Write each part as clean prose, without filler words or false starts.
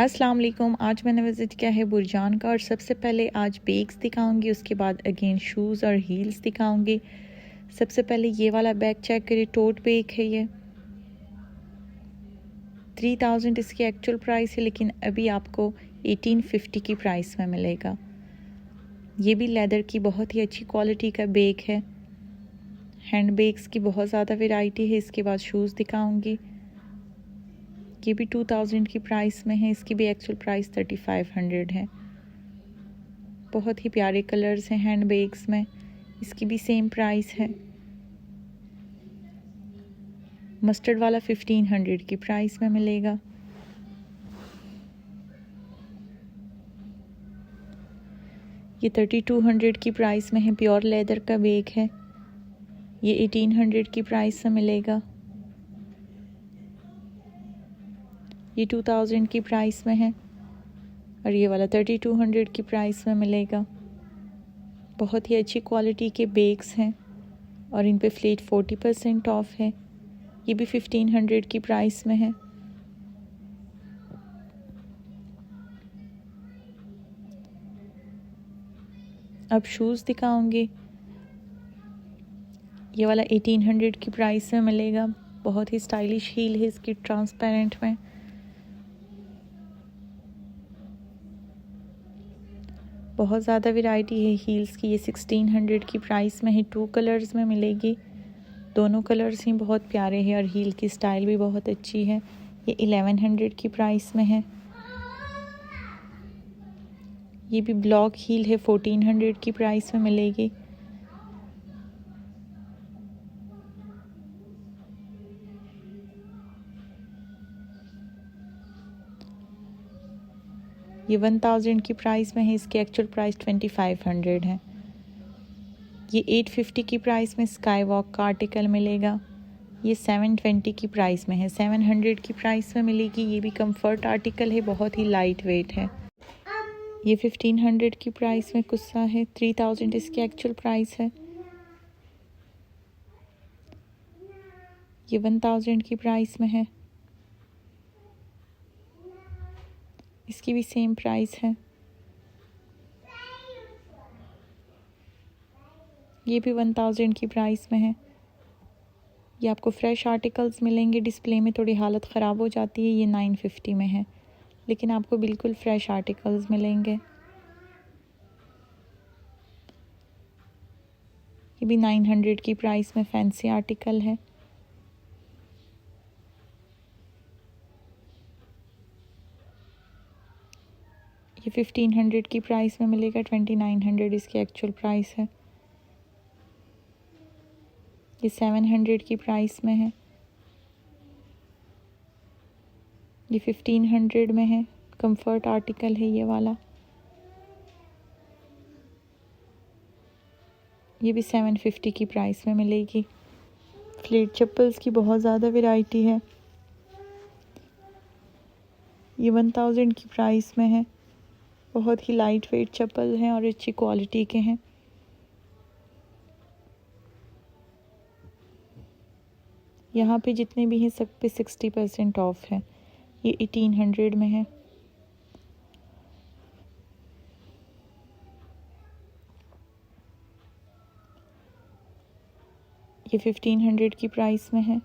अस्सलाम वालेकुम। आज मैंने विज़िट किया है बुरजान का और सबसे पहले आज बैग्स दिखाऊंगी, उसके बाद अगेन शूज़ और हील्स दिखाऊंगी। सबसे पहले ये वाला बैग चेक करिए, टोट बैग है ये। 3000 इसकी एक्चुअल प्राइस है, लेकिन अभी आपको 1850 की प्राइस में मिलेगा। ये भी लेदर की बहुत ही अच्छी क्वालिटी का बैग है। हैंड बैग्स की बहुत ज़्यादा वैरायटी है। इसके बाद शूज़ दिखाऊंगी, ये भी 2000 की प्राइस में है। इसकी भी एक्चुअल प्राइस 3500 है। बहुत ही प्यारे कलर्स हैं हैंड बैग्स में, इसकी भी सेम प्राइस है। मस्टर्ड वाला 1500 की प्राइस में मिलेगा। ये 3200 की प्राइस में है, प्योर लेदर का बैग है। ये 1800 की प्राइस में मिलेगा। ये 2000 की प्राइस में है और ये वाला 3200 की प्राइस में मिलेगा। बहुत ही अच्छी क्वालिटी के बैग्स हैं और इन पे फ्लैट 40% ऑफ है। ये भी 1500 की प्राइस में है। अब शूज़ दिखाऊंगी, ये वाला 1800 की प्राइस में मिलेगा। बहुत ही स्टाइलिश हील है इसकी, ट्रांसपेरेंट में। बहुत ज़्यादा वैरायटी है हील्स की। ये 1600 की प्राइस में है, 2 कलर्स में मिलेगी। दोनों कलर्स ही बहुत प्यारे हैं और हील की स्टाइल भी बहुत अच्छी है। ये 1100 की प्राइस में है। ये भी ब्लॉक हील है, 1400 की प्राइस में मिलेगी। ये 1000 की प्राइस में है। इसकी एक्चुअल प्राइस 2500 है। ये 850 की प्राइस में स्काई वॉक का आर्टिकल मिलेगा। ये 720 की प्राइस में है। 700 की प्राइस में मिलेगी। ये भी कंफर्ट आर्टिकल है, बहुत ही लाइट वेट है। ये 1500 की प्राइस में कुस्सा है। 3000 इसकी एक्चुअल प्राइस है। ये 1000 की प्राइस में है। इसकी भी सेम प्राइस है। ये भी 1000 की प्राइस में है। ये आपको फ्रेश आर्टिकल्स मिलेंगे, डिस्प्ले में थोड़ी हालत ख़राब हो जाती है। ये 950 में है, लेकिन आपको बिल्कुल फ्रेश आर्टिकल्स मिलेंगे। ये भी 900 की प्राइस में फैंसी आर्टिकल है। ये 1500 की प्राइस में मिलेगा। 2900 इसकी एक्चुअल प्राइस है। ये 700 की प्राइस में है। ये 1500 में है। कंफर्ट आर्टिकल है ये वाला। ये भी 750 की प्राइस में मिलेगी। फ्लेट चप्पल्स की बहुत ज़्यादा वैरायटी है। ये 1000 की प्राइस में है। बहुत ही लाइट वेट चप्पल हैं और अच्छी क्वालिटी के हैं। यहाँ पे जितने भी हैं सब पे 60% ऑफ है। ये 1800 में है। ये 1500 की प्राइस में है।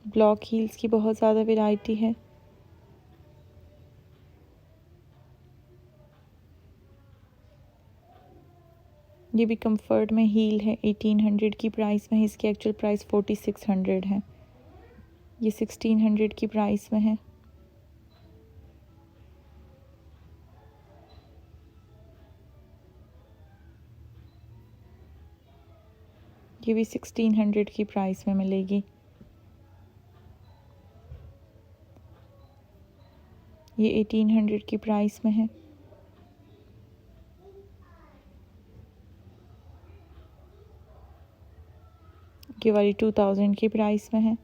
ब्लॉक हील्स की बहुत ज़्यादा वैरायटी है। ये भी कंफर्ट में हील है, 1800 की प्राइस में है। इसकी एक्चुअल प्राइस 4600 है। ये 1600 की प्राइस में है। ये भी 1600 की प्राइस में मिलेगी। ये 1800 की प्राइस में है। ये वाली 2000 की प्राइस में है।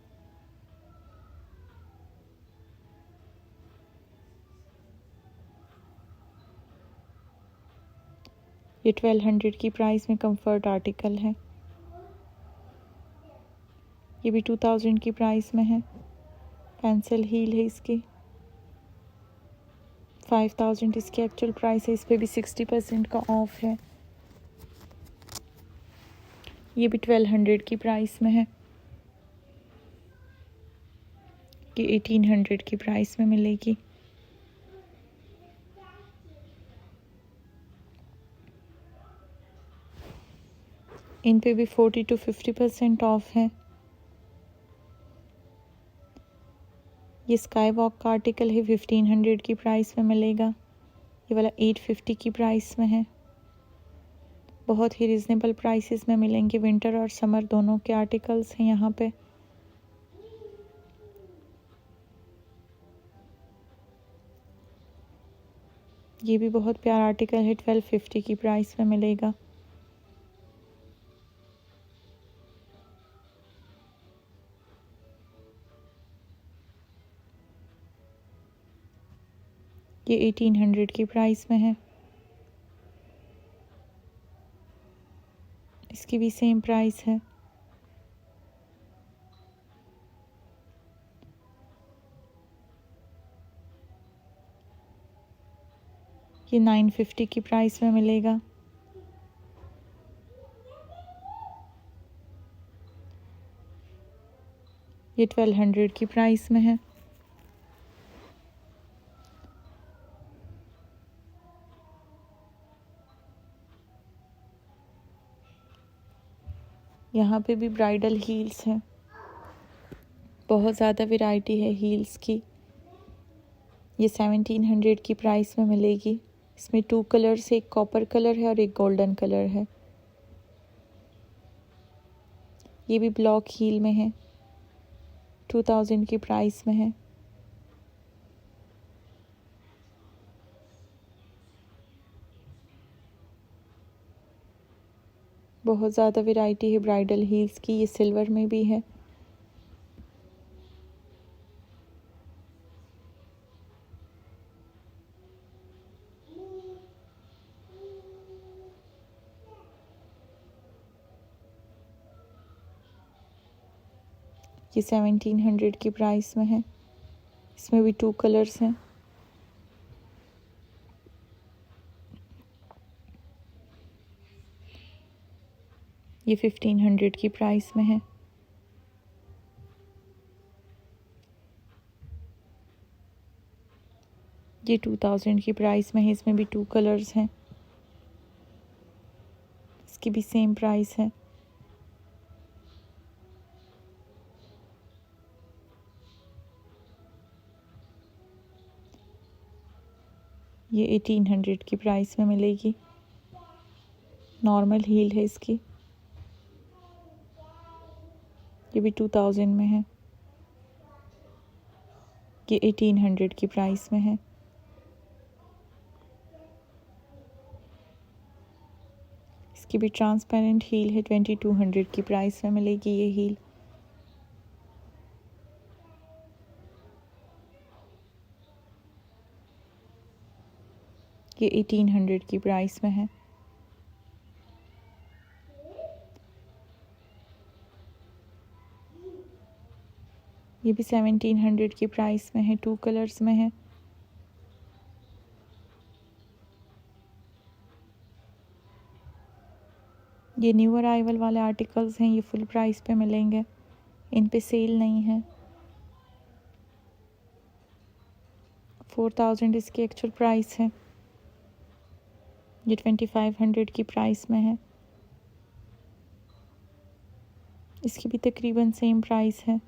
ये 1200 की प्राइस में कंफर्ट आर्टिकल है। ये भी 2000 की प्राइस में है। पेंसिल हील है इसकी। 5000 इसकी एक्चुअल प्राइस है। इस पर भी 60% का ऑफ है। ये भी 1200 की प्राइस में है। ये 1800 की प्राइस में मिलेगी। इन पे भी 40 to 50% ऑफ है। ये स्काई वॉक का आर्टिकल है, 1500 की प्राइस में मिलेगा। ये वाला 850 की प्राइस में है। बहुत ही रिजनेबल प्राइसेस में मिलेंगे। विंटर और समर दोनों के आर्टिकल्स हैं यहाँ पे। ये भी बहुत प्यारा आर्टिकल है, 1250 की प्राइस में मिलेगा। ये 1800 की प्राइस में है। इसकी भी सेम प्राइस है। ये 950 की प्राइस में मिलेगा। ये 1200 की प्राइस में है। यहाँ पे भी ब्राइडल हील्स हैं। बहुत ज़्यादा वैरायटी है हील्स की। ये 1700 की प्राइस में मिलेगी। इसमें 2 कलर्स, एक कॉपर कलर है और एक गोल्डन कलर है। ये भी ब्लॉक हील में है, 2000 की प्राइस में है। बहुत ज़्यादा वैरायटी है ब्राइडल हील्स की। ये सिल्वर में भी है। ये 1700 की प्राइस में है। इसमें भी 2 कलर्स हैं। ये 1500 की प्राइस में है। ये 2000 की प्राइस में है। इसमें भी 2 कलर्स हैं। इसकी भी सेम प्राइस है। ये 1800 की प्राइस में मिलेगी। नॉर्मल हील है इसकी। ये भी 2000 में है। ये 1800 की प्राइस में है। इसकी भी ट्रांसपेरेंट हील है, 2200 की प्राइस में मिलेगी ये हील। ये 1800 की प्राइस में है। ये भी 1700 की प्राइस में है, 2 कलर्स में है। ये न्यू अराइवल वाले आर्टिकल्स हैं। ये फुल प्राइस पे मिलेंगे। इन पे सेल नहीं है। 4000 इसकी एक्चुअल प्राइस है। ये 2500 की प्राइस में है। इसकी भी तकरीबन सेम प्राइस है।